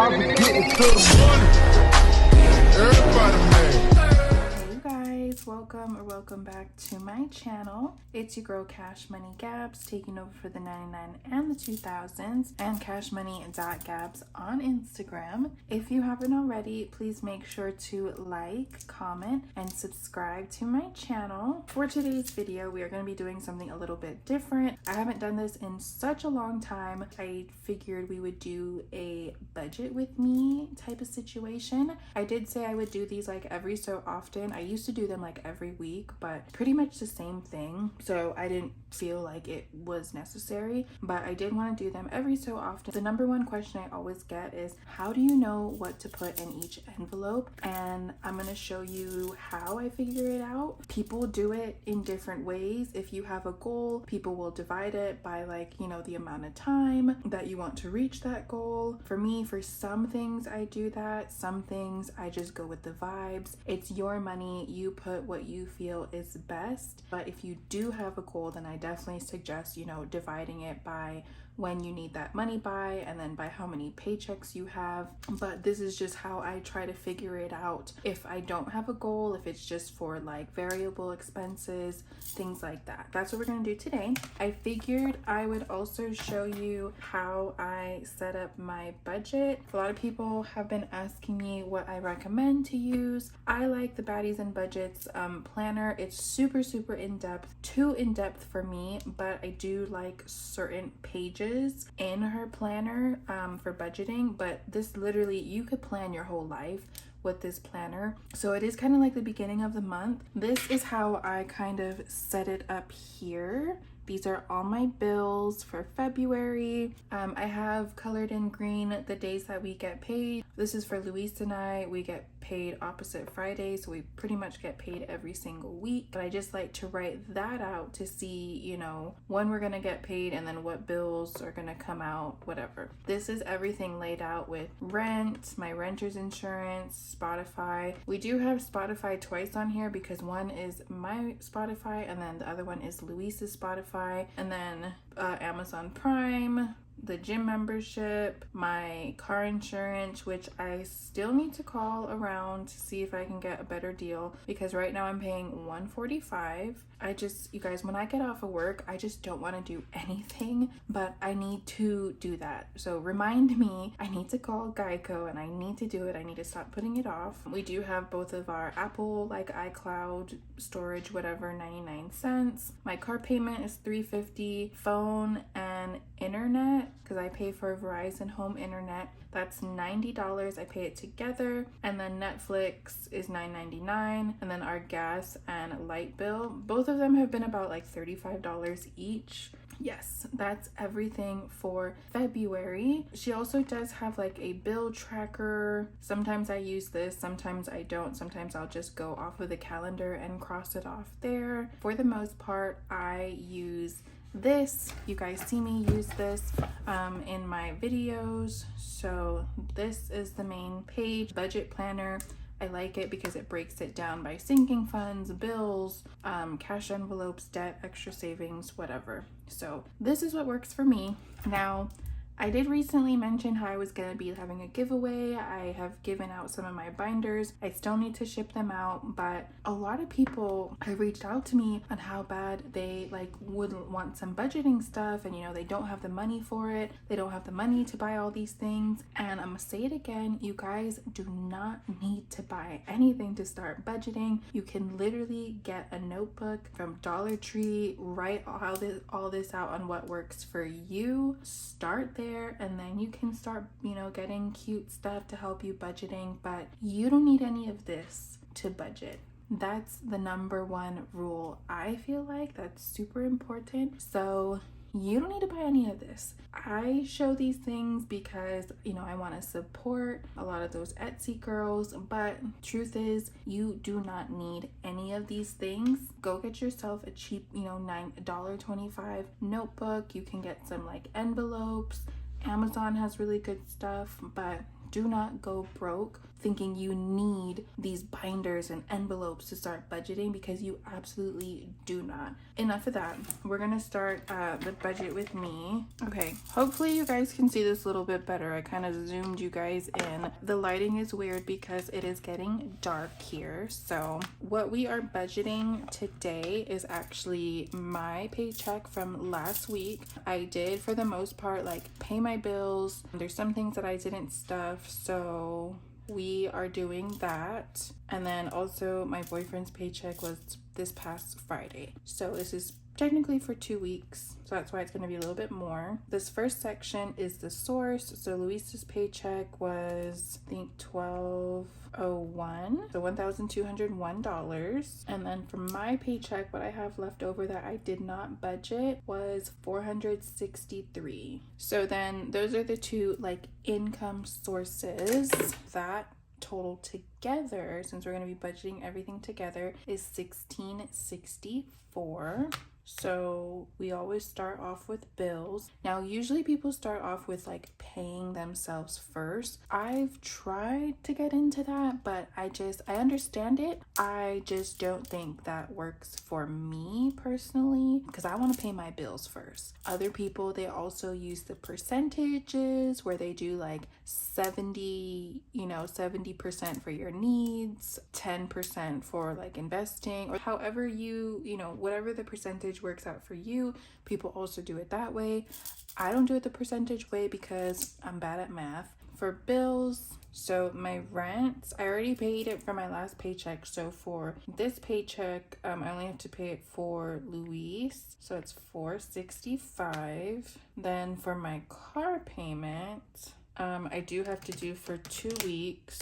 was getting to the money. Everybody mad. Hey you guys, welcome back to my channel. It's your girl Cash Money Gabs, taking over for the 99 and the 2000s, and cashmoney.gabs on Instagram. If you haven't already, please make sure to like, comment, and subscribe to my channel. For today's video, we are going to be doing something a little bit different. I haven't done this in such a long time. I figured we would do a budget with me type of situation. I did say I would do these like every so often. I used to do them like every week, but pretty much the same thing. So I didn't feel like it was necessary, but I did want to do them every so often. The number one question I always get is, how do you know what to put in each envelope? And I'm going to show you how I figure it out. People do it in different ways. If you have a goal, people will divide it by like, you know, the amount of time that you want to reach that goal. For me, for some things I do that. Some things I just go with the vibes. It's your money. You put what you feel is best. But if you do have a goal, then I definitely suggest, you know, dividing it by when you need that money by, and then by how many paychecks you have. But this is just how I try to figure it out. If I don't have a goal, if it's just for like variable expenses, things like that. That's what we're gonna do today. I figured I would also show you how I set up my budget. A lot of people have been asking me what I recommend to use. I like the Baddies and Budgets planner. It's super in-depth, too in-depth for me, but I do like certain pages in her planner for budgeting. But this literally, you could plan your whole life with this planner. So it is kind of like the beginning of the month. This is how I kind of set it up here. These are all my bills for February. I have colored in green the days that we get paid. This is for Luis and I. We get paid opposite Fridays, so we pretty much get paid every single week. But I just like to write that out to see, you know, when we're gonna get paid and then what bills are gonna come out, whatever. This is everything laid out with rent, my renter's insurance, Spotify. We do have Spotify twice on here because one is my Spotify and then the other one is Luis's Spotify, and then Amazon Prime, the gym membership, my car insurance, which I still need to call around to see if I can get a better deal, because right now I'm paying $145. You guys, when I get off of work, I just don't want to do anything, but I need to do that. So remind me, I need to call Geico and I need to do it. I need to stop putting it off. We do have both of our Apple, like iCloud storage, whatever, 99 cents. My car payment is $350. Phone and internet, because I pay for Verizon home internet, that's $90. I pay it together. And then Netflix is $9.99. And then our gas and light bill, both of them have been about like $35 each. Yes, that's everything for February. She also does have like a bill tracker. Sometimes I use this, sometimes I don't. Sometimes I'll just go off of the calendar and cross it off there. For the most part, I use this. You guys see me use this in my videos. So this is the main page, budget planner. I like it because it breaks it down by sinking funds, bills, cash envelopes, debt, extra savings, whatever. So this is what works for me. Now, I did recently mention how I was going to be having a giveaway. I have given out some of my binders. I still need to ship them out, but a lot of people have reached out to me on how bad they like would want some budgeting stuff, and you know, they don't have the money for it. They don't have the money to buy all these things. And I'm gonna say it again, you guys do not need to buy anything to start budgeting. You can literally get a notebook from Dollar Tree, write all this out on what works for you. Start there. And then you can start, you know, getting cute stuff to help you budgeting, but you don't need any of this to budget. That's the number one rule. I feel like that's super important. So you don't need to buy any of this. I show these things because, you know, I want to support a lot of those Etsy girls, but truth is, you do not need any of these things. Go get yourself a cheap, you know, $9.25 notebook. You can get some like envelopes. Amazon has really good stuff, but do not go broke thinking you need these binders and envelopes to start budgeting, because you absolutely do not. Enough of that. We're gonna start the budget with me. Okay, hopefully you guys can see this a little bit better. I kind of zoomed you guys in. The lighting is weird because it is getting dark here. So what we are budgeting today is actually my paycheck from last week. I did, for the most part, like pay my bills. There's some things that I didn't stuff, so we are doing that. And then also my boyfriend's paycheck was this past Friday, so this is technically for 2 weeks, so that's why it's going to be a little bit more. This first section is the source. So Luis's paycheck was, I think, $1,201, so $1,201. And then for my paycheck, what I have left over that I did not budget was $463. So then those are the two like income sources. That total together, since we're going to be budgeting everything together, is $1,664. So we always start off with bills. Now, usually people start off with like paying themselves first. I've tried to get into that, but I understand it. I just don't think that works for me personally, because I want to pay my bills first. Other people, they also use the percentages where they do like 70% for your needs, 10% for like investing, or however whatever the percentage works out for you. People also do it that way. I don't do it the percentage way because I'm bad at math. For bills, so my rent, I already paid it for my last paycheck. So for this paycheck, I only have to pay it for Luis, so it's $465. Then for my car payment, I do have to do for 2 weeks,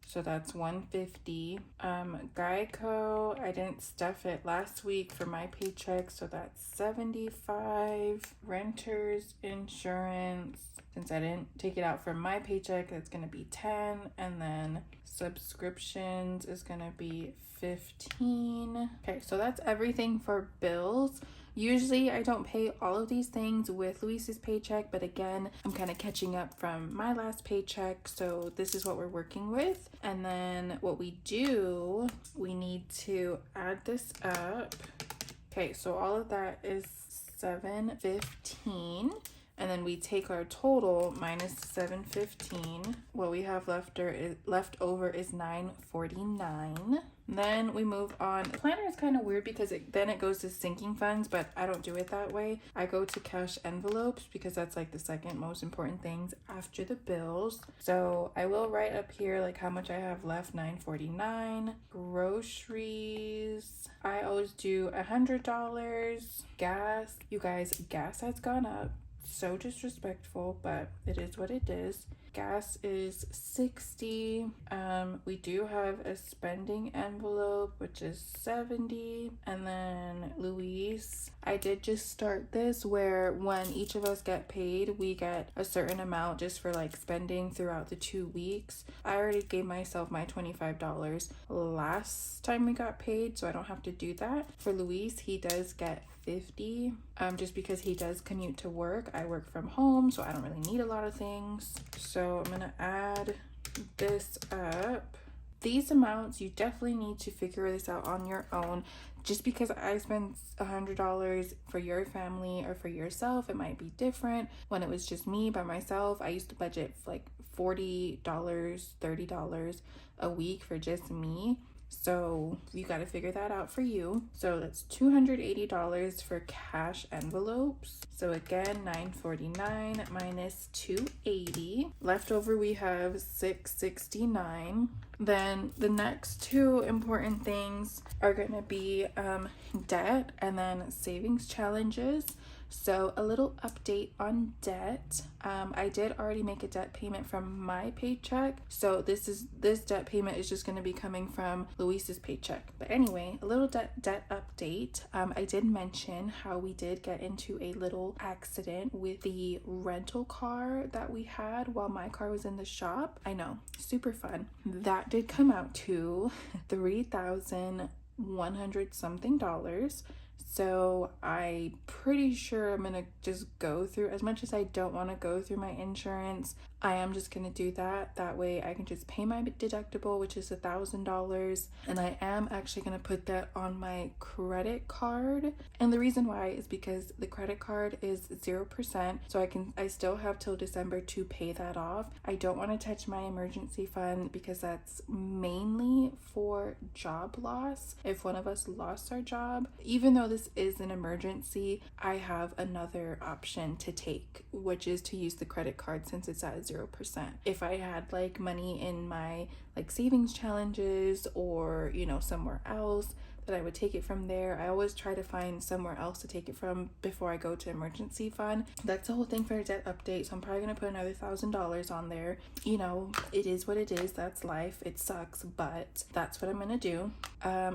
so that's $150. Geico, I didn't stuff it last week for my paycheck, so that's $75. Renters insurance, since I didn't take it out from my paycheck, it's gonna be $10. And then subscriptions is gonna be $15. Okay, so that's everything for bills. Usually I don't pay all of these things with Luis's paycheck, but again, I'm kind of catching up from my last paycheck, so this is what we're working with. And then what we do, we need to add this up. Okay, so all of that is $715. And then we take our total minus $715. What we have left over is $949. Then we move on. The planner is kind of weird because then it goes to sinking funds, but I don't do it that way. I go to cash envelopes because that's like the second most important things after the bills. So I will write up here like how much I have left, $949. Groceries, I always do $100. Gas, you guys, gas has gone up. So disrespectful, but it is what it is. Gas is $60. We do have a spending envelope, which is $70. And then Luis, I did just start this where when each of us get paid, we get a certain amount just for like spending throughout the 2 weeks. I already gave myself my $25 last time we got paid, so I don't have to do that. For Luis, he does get $50, just because he does commute to work. I work from home, so I don't really need a lot of things. So I'm gonna add this up. These amounts, you definitely need to figure this out on your own. Just because I spent $100 for your family or for yourself, it might be different. When it was just me by myself, I used to budget like $40, $30 a week for just me. So you got to figure that out for you. So that's $280 for cash envelopes. So again, $949 minus $280. Leftover we have $669. Then the next two important things are going to be debt and then savings challenges. So a little update on debt. I did already make a debt payment from my paycheck. So this debt payment is just going to be coming from Luis's paycheck. But anyway, a little debt update. I did mention how we did get into a little accident with the rental car that we had while my car was in the shop. I know, super fun. That did come out to $3,100 something. So I'm pretty sure I'm gonna just go through, as much as I don't want to go through my insurance, I am just gonna do that. That way I can just pay my deductible, which is $1,000, and I am actually gonna put that on my credit card. And the reason why is because the credit card is 0%, so I still have till December to pay that off. I don't want to touch my emergency fund because that's mainly for job loss. If one of us lost our job, even though this is an emergency, I have another option to take, which is to use the credit card since it's at 0%. If I had like money in my like savings challenges or, you know, somewhere else, that I would take it from there. I always try to find somewhere else to take it from before I go to emergency fund. That's the whole thing for a debt update, so I'm probably gonna put another $1,000 on there. You know, it is what it is. That's life. It sucks, but that's what I'm gonna do.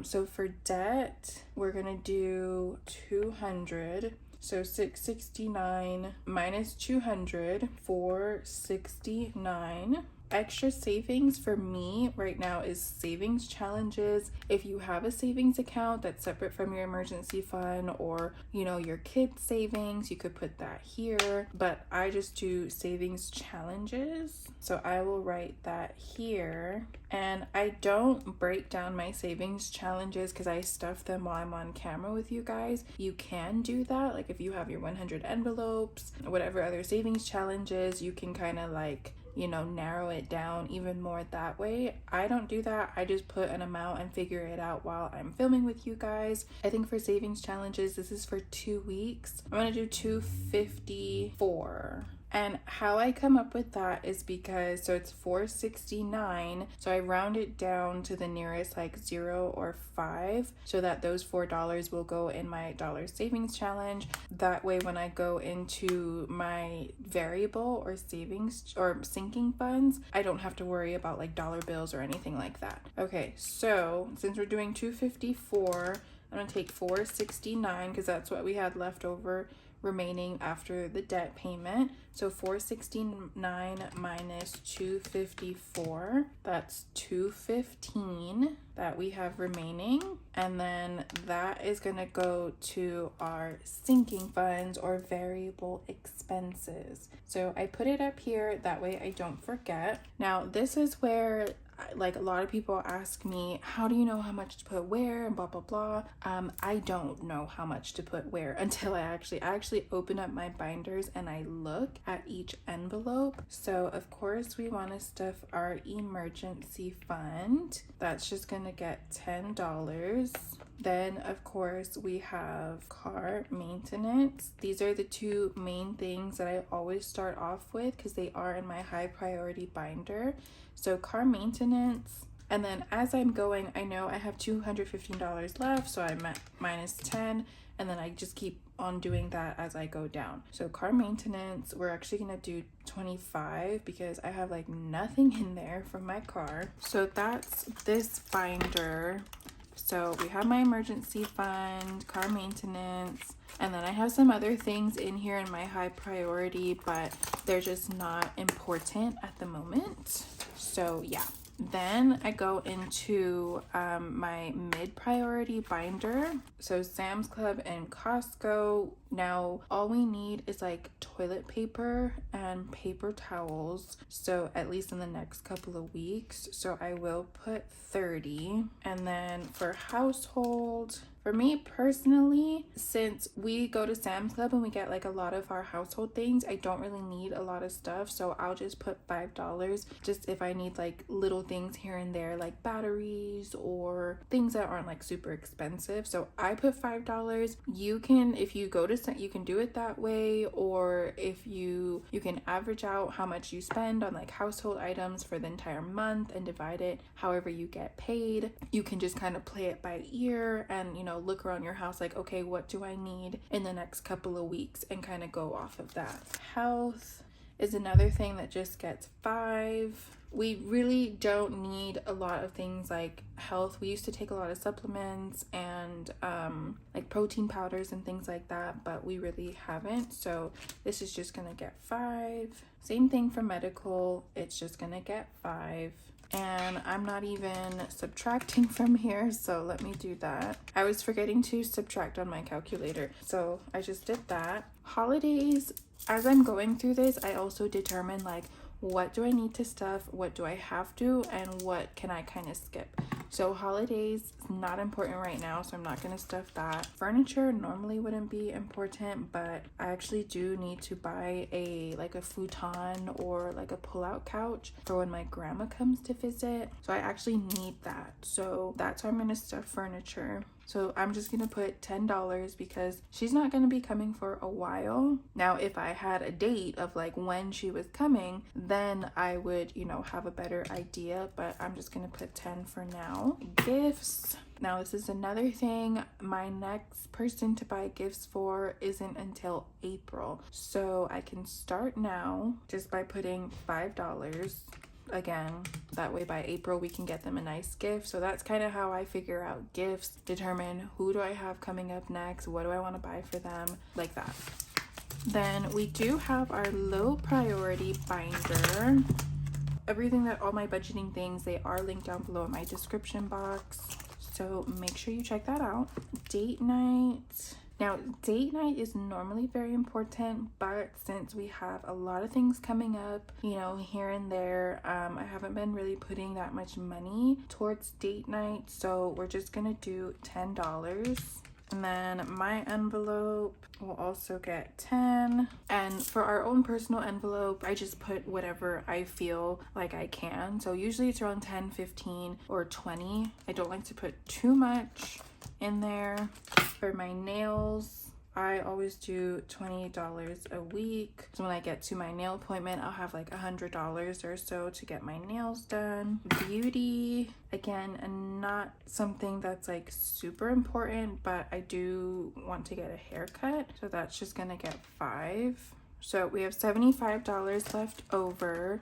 So for debt, we're gonna do 200. So 669 minus 200, 469. Extra savings for me right now is savings challenges. If you have a savings account that's separate from your emergency fund, or you know, your kids savings, you could put that here, but I just do savings challenges, so I will write that here. And I don't break down my savings challenges because I stuff them while I'm on camera with you guys. You can do that, like if you have your 100 envelopes, whatever other savings challenges, you can kind of like, you know, narrow it down even more that way. I don't do that. I just put an amount and figure it out while I'm filming with you guys. I think for savings challenges, this is for 2 weeks. I'm gonna do 254. And how I come up with that is because, so it's 469, so I round it down to the nearest like 0 or 5, so that those $4 will go in my dollar savings challenge. That way when I go into my variable or savings or sinking funds, I don't have to worry about like dollar bills or anything like that. Okay, so since we're doing 254, I'm gonna take 469 because that's what we had left over remaining after the debt payment. So 469 minus 254, that's 215 that we have remaining, and then that is going to go to our sinking funds or variable expenses. So I put it up here, that way I don't forget. Now this is where like a lot of people ask me, how do you know how much to put where and blah blah blah. I don't know how much to put where until I actually open up my binders and I look at each envelope. So of course we want to stuff our emergency fund. That's just gonna get $10. Then of course we have car maintenance. These are the two main things that I always start off with because they are in my high priority binder. So car maintenance, and then as I'm going, I know I have $215 left, so I'm at minus 10, and then I just keep on doing that as I go down. So car maintenance, we're actually gonna do 25 because I have like nothing in there from my car. So that's this binder. So we have my emergency fund, car maintenance, and then I have some other things in here in my high priority, but they're just not important at the moment. So yeah, then I go into my mid-priority binder. So Sam's Club and Costco. Now all we need is like toilet paper and paper towels, so at least in the next couple of weeks. So I will put 30. And then for household, for me personally, since we go to Sam's Club and we get like a lot of our household things, I don't really need a lot of stuff, so I'll just put $5 just if I need like little things here and there, like batteries or things that aren't like super expensive. So I put $5. You can, if you go to, you can do it that way, or if you can average out how much you spend on like household items for the entire month and divide it however you get paid. You can just kind of play it by ear and, you know, look around your house like, okay, what do I need in the next couple of weeks, and kind of go off of that. Health is another thing that just gets 5. We really don't need a lot of things like health. We used to take a lot of supplements and like protein powders and things like that, but we really haven't. So this is just gonna get 5. Same thing for medical, it's just gonna get 5. and I'm not even subtracting from here, so let me do that. I was forgetting to subtract on my calculator, so I just did that. Holidays, as I'm going through this, I also determine like what do I need to stuff, what do I have to, and what can I kind of skip. So holidays, not important right now, so I'm not going to stuff that. Furniture normally wouldn't be important, but I actually do need to buy a futon or like a pull-out couch for when my grandma comes to visit. So I actually need that. So that's how I'm going to stuff furniture. So I'm just going to put $10 because she's not going to be coming for a while. Now, if I had a date of like when she was coming, then I would, you know, have a better idea, but I'm just going to put 10 for now. Gifts. Now, this is another thing. My next person to buy gifts for isn't until April. So I can start now just by putting $5. Again, that way by April we can get them a nice gift. So that's kind of how I figure out gifts, determine who do I have coming up next, what do I want to buy for them, like that. Then we do have our low priority binder. Everything that all my budgeting things, they are linked down below in my description box, so make sure you check that out. Date night. Now, date night is normally very important, but since we have a lot of things coming up, you know, here and there, I haven't been really putting that much money towards date night, so we're just gonna do $10. And then my envelope will also get 10. And for our own personal envelope, I just put whatever I feel like I can. So usually it's around 10, 15, or 20. I don't like to put too much in there. For my nails, I always do $20 a week. So when I get to my nail appointment, I'll have like $100 or so to get my nails done. Beauty, again, and not something that's like super important, but I do want to get a haircut. So that's just gonna get $5. So we have $75 left over.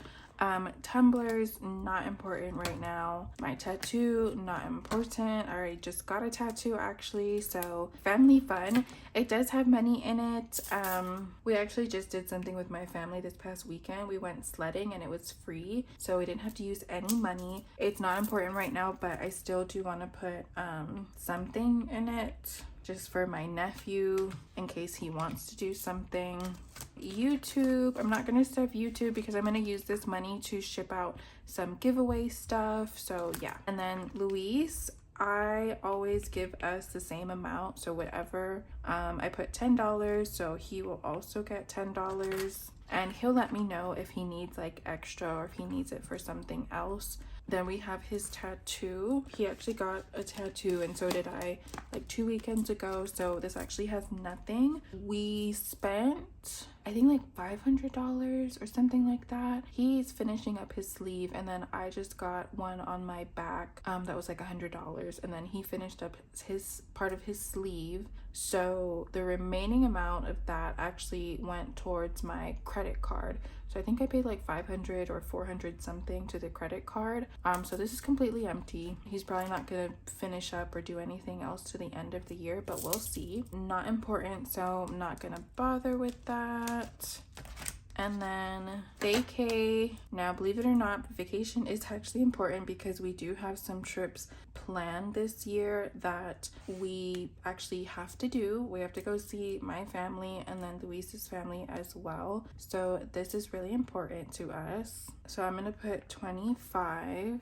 Tumblers, not important right now. My tattoo, not important. I already just got a tattoo actually. So family fun, it does have money in it. We actually just did something with my family this past weekend. We went sledding and it was free, so we didn't have to use any money. It's not important right now, but I still do want to put something in it just for my nephew in case he wants to do something. YouTube, I'm not gonna stuff YouTube because I'm gonna use this money to ship out some giveaway stuff, so yeah. And then Luis, I always give us the same amount, so whatever, I put $10, so he will also get $10, and he'll let me know if he needs like extra or if he needs it for something else. Then we have his tattoo. He actually got a tattoo and so did I like 2 weekends ago, so this actually has nothing. We spent, I think, like $500 or something like that. He's finishing up his sleeve, and then I just got one on my back that was like $100, and then he finished up his part of his sleeve. So the remaining amount of that actually went towards my credit card. So I think I paid like $500 or $400 something to the credit card. So this is completely empty. He's probably not gonna finish up or do anything else to the end of the year, but we'll see. Not important, so I'm not gonna bother with that. And then vacay. Now, believe it or not, vacation is actually important because we do have some trips planned this year that we actually have to do. We have to go see my family and then Luis's family as well. So this is really important to us. So I'm gonna put 25.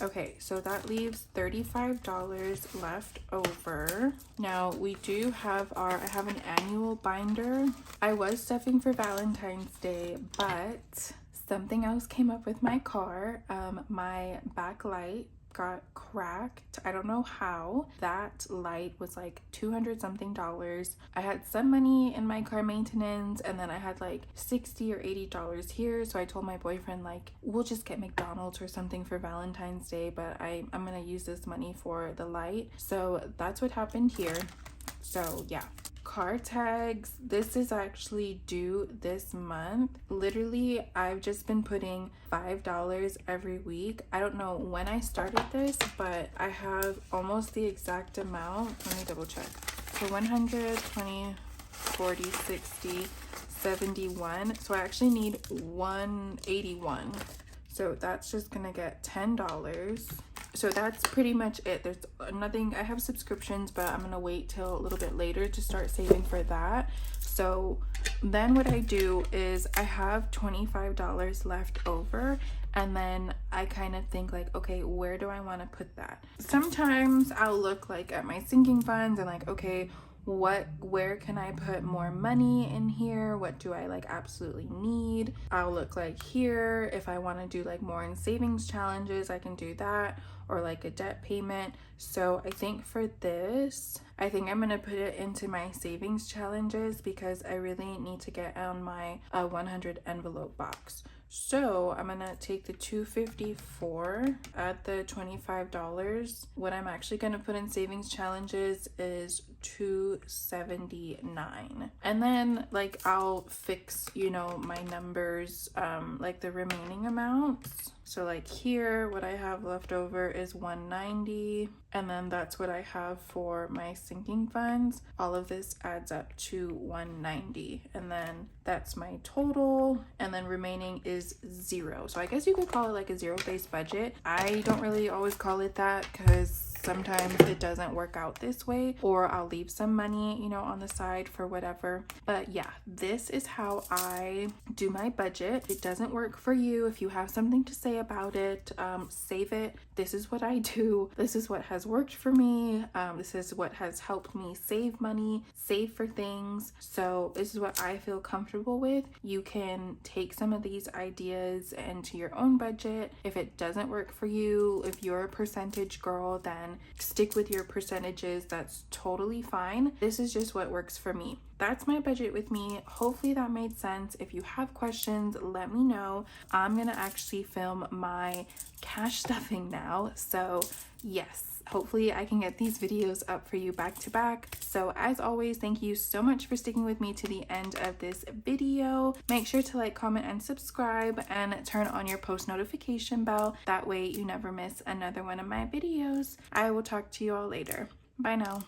Okay, so that leaves $35 left over. Now we do have I have an annual binder. I was stuffing for Valentine's Day, but something else came up with my car. My backlight got cracked. I don't know how. That light was like $200 something. I had some money in my car maintenance, and then I had like $60 or $80 here, so I told my boyfriend like, we'll just get McDonald's or something for Valentine's Day, but I'm gonna use this money for the light. So that's what happened here. So yeah. Car tags, this is actually due this month. Literally, I've just been putting $5 every week. I don't know when I started this, but I have almost the exact amount. Let me double check. So 100, 20, 40, 60, 71. So I actually need 181. So that's just gonna get $10. So that's pretty much it. There's nothing. I have subscriptions, but I'm gonna wait till a little bit later to start saving for that. So then what I do is I have $25 left over, and then I kind of think like, okay, where do I want to put that? Sometimes I'll look like at my sinking funds and like, okay, where can I put more money in here? What do I like absolutely need? I'll look like here. If I want to do like more in savings challenges, I can do that, or like a debt payment. So I think for this, I think I'm gonna put it into my savings challenges because I really need to get on my 100 envelope box. So I'm gonna take the $254, add the $25. What I'm actually gonna put in savings challenges is $279, and then like I'll fix, you know, my numbers, like the remaining amounts. So like here, what I have left over is $190, and then that's what I have for my sinking funds. All of this adds up to $190, and then that's my total, and then remaining is $0. So I guess you could call it like a zero-based budget. I don't really always call it that because sometimes it doesn't work out this way, or I'll leave some money, you know, on the side for whatever. But yeah, this is how I do my budget. It doesn't work for you. If you have something to say about it, save it. This is what I do. This is what has worked for me. This is what has helped me save money, save for things. So this is what I feel comfortable with. You can take some of these ideas into your own budget. If it doesn't work for you, if you're a percentage girl, then stick with your percentages. That's totally fine. This is just what works for me. That's my budget with me. Hopefully that made sense. If you have questions, let me know. I'm gonna actually film my cash stuffing now. So yes, hopefully I can get these videos up for you back to back. So as always, thank you so much for sticking with me to the end of this video. Make sure to like, comment, and subscribe, and turn on your post notification bell. That way you never miss another one of my videos. I will talk to you all later. Bye now.